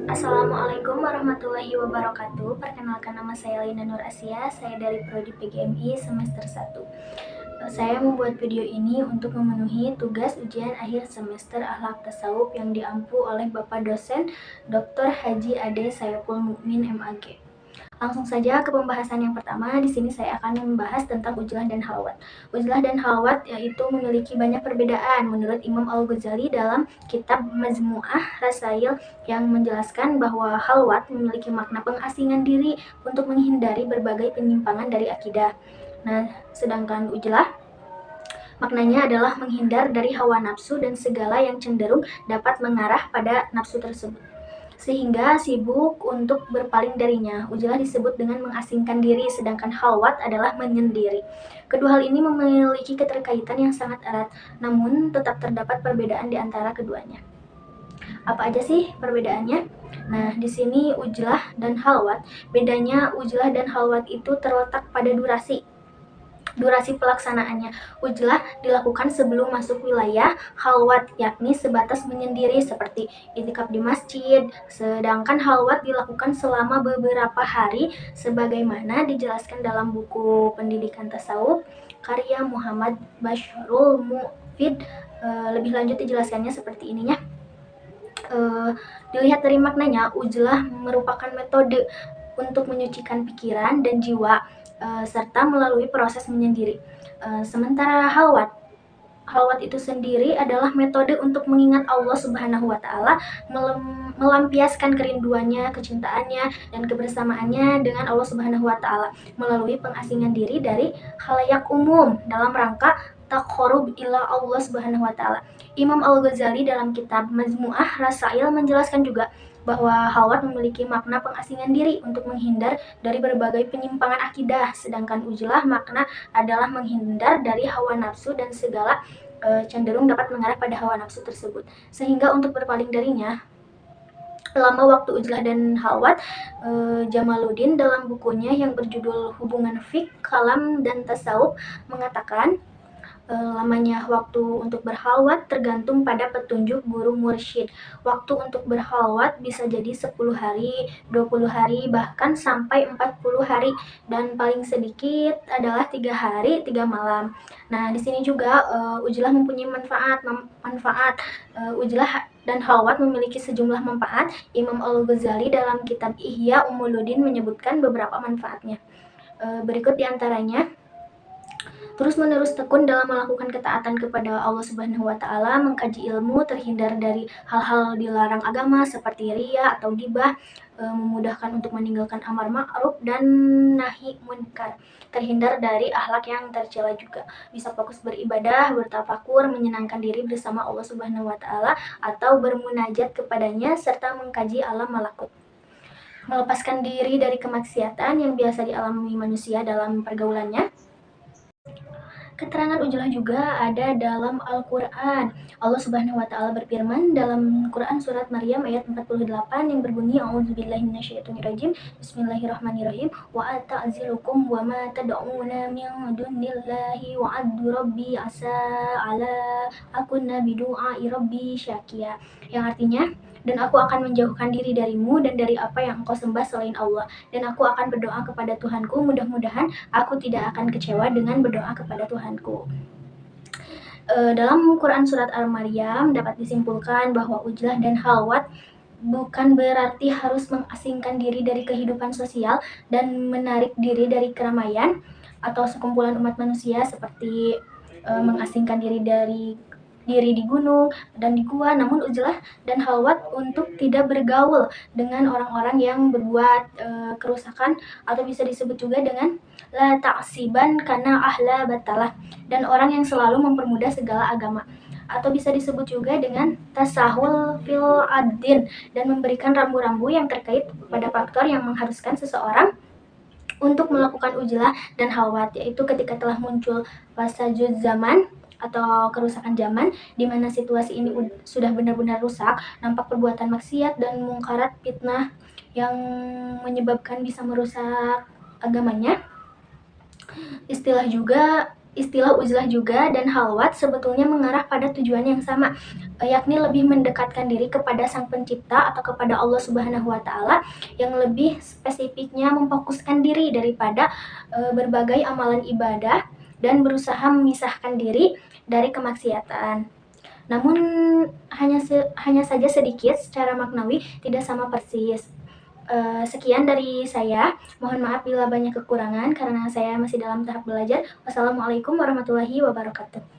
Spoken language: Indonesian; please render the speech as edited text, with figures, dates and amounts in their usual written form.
Assalamualaikum warahmatullahi wabarakatuh. Perkenalkan, nama saya Lina Nur Asia. Saya dari Prodi PGMI semester 1. Saya membuat video ini untuk memenuhi tugas ujian akhir semester Akhlak Tasawuf yang diampu oleh Bapak dosen Dr. Haji Ade Sayapul Mukmin MAG. Langsung saja ke pembahasan yang pertama. Di sini saya akan membahas tentang uzlah dan halwat. Uzlah dan halwat yaitu memiliki banyak perbedaan menurut Imam Al-Ghazali dalam kitab Majmu'ah Rasail, yang menjelaskan bahwa halwat memiliki makna pengasingan diri untuk menghindari berbagai penyimpangan dari akidah. Nah, sedangkan uzlah maknanya adalah menghindar dari hawa nafsu dan segala yang cenderung dapat mengarah pada nafsu tersebut, sehingga sibuk untuk berpaling darinya. Uzlah disebut dengan mengasingkan diri, sedangkan halwat adalah menyendiri. Kedua hal ini memiliki keterkaitan yang sangat erat, namun tetap terdapat perbedaan di antara keduanya. Apa aja sih perbedaannya? Nah, di sini uzlah dan halwat. Bedanya uzlah dan halwat itu terletak pada durasi pelaksanaannya. Uzlah dilakukan sebelum masuk wilayah, halwat yakni sebatas menyendiri seperti itikaf di masjid, sedangkan halwat dilakukan selama beberapa hari sebagaimana dijelaskan dalam buku Pendidikan Tasawuf karya Muhammad Bashrul Mufid. Lebih lanjut dijelaskannya seperti ininya. Dilihat dari maknanya, uzlah merupakan metode untuk menyucikan pikiran dan jiwa serta melalui proses menyendiri. Sementara halwat itu sendiri adalah metode untuk mengingat Allah Subhanahu wa Ta'ala, melampiaskan kerinduannya, kecintaannya, dan kebersamaannya dengan Allah Subhanahu wa Ta'ala melalui pengasingan diri dari khalayak umum dalam rangka taqarrub ila Allah Subhanahu wa Ta'ala. Imam Al-Ghazali dalam kitab Majmu'ah Rasail menjelaskan juga bahwa halwat memiliki makna pengasingan diri untuk menghindar dari berbagai penyimpangan akidah, sedangkan uzlah makna adalah menghindar dari hawa nafsu dan segala cenderung dapat mengarah pada hawa nafsu tersebut, sehingga untuk berpaling darinya. Lama waktu uzlah dan halwat, Jamaluddin dalam bukunya yang berjudul Hubungan Fik, Kalam, dan Tasawuf mengatakan, lamanya waktu untuk berhalwat tergantung pada petunjuk guru mursyid. Waktu untuk berhalwat bisa jadi 10 hari, 20 hari, bahkan sampai 40 hari, dan paling sedikit adalah 3 hari 3 malam. Nah, di sini juga uzlah mempunyai manfaat. Uzlah dan halwat memiliki sejumlah manfaat. Imam Al-Ghazali dalam kitab Ihya Ulumuddin menyebutkan beberapa manfaatnya. Berikut diantaranya: terus-menerus tekun dalam melakukan ketaatan kepada Allah Subhanahu wa Ta'ala, mengkaji ilmu, terhindar dari hal-hal dilarang agama seperti riya atau gibah, memudahkan untuk meninggalkan amar ma'ruf dan nahi munkar, terhindar dari akhlak yang tercela juga, bisa fokus beribadah, bertafakur, menyenangkan diri bersama Allah Subhanahu wa Ta'ala atau bermunajat kepadanya, serta mengkaji alam malakut, melepaskan diri dari kemaksiatan yang biasa dialami manusia dalam pergaulannya. Keterangan uzlah juga ada dalam Al-Quran. Allah Subhanahu wa Ta'ala berfirman dalam Quran surat Maryam ayat 48 yang berbunyi, A'udzubillahi minasyaitonirrajim, Bismillahirrahmanirrahim, wa ata'zilukum wa ma tad'una min dunillahi wa addu rabbi asa ala akunna bidu'ai rabbi syakia, yang artinya, dan aku akan menjauhkan diri darimu dan dari apa yang engkau sembah selain Allah, dan aku akan berdoa kepada Tuhanku, mudah-mudahan aku tidak akan kecewa dengan berdoa kepada Tuhanku. Dalam Quran surat Al-Maryam dapat disimpulkan bahwa uzlah dan halwat bukan berarti harus mengasingkan diri dari kehidupan sosial dan menarik diri dari keramaian atau sekumpulan umat manusia, seperti mengasingkan diri di gunung dan di gua. Namun uzlah dan halwat untuk tidak bergaul dengan orang-orang yang berbuat kerusakan, atau bisa disebut juga dengan la ta'siban karena ahla batalah, dan orang yang selalu mempermudah segala agama, atau bisa disebut juga dengan tasahul fil ad-din, dan memberikan rambu-rambu yang terkait pada faktor yang mengharuskan seseorang untuk melakukan uzlah dan halwat, yaitu ketika telah muncul fasajud zaman atau kerusakan zaman, di mana situasi ini sudah benar-benar rusak, nampak perbuatan maksiat dan mungkarat, fitnah yang menyebabkan bisa merusak agamanya. Istilah juga Istilah uzlah juga dan halwat sebetulnya mengarah pada tujuan yang sama, yakni lebih mendekatkan diri kepada Sang Pencipta atau kepada Allah Subhanahu wa Ta'ala, yang lebih spesifiknya memfokuskan diri daripada berbagai amalan ibadah dan berusaha memisahkan diri dari kemaksiatan. Namun hanya saja sedikit secara maknawi, tidak sama persis. Sekian dari saya. Mohon maaf bila banyak kekurangan karena saya masih dalam tahap belajar. Wassalamualaikum warahmatullahi wabarakatuh.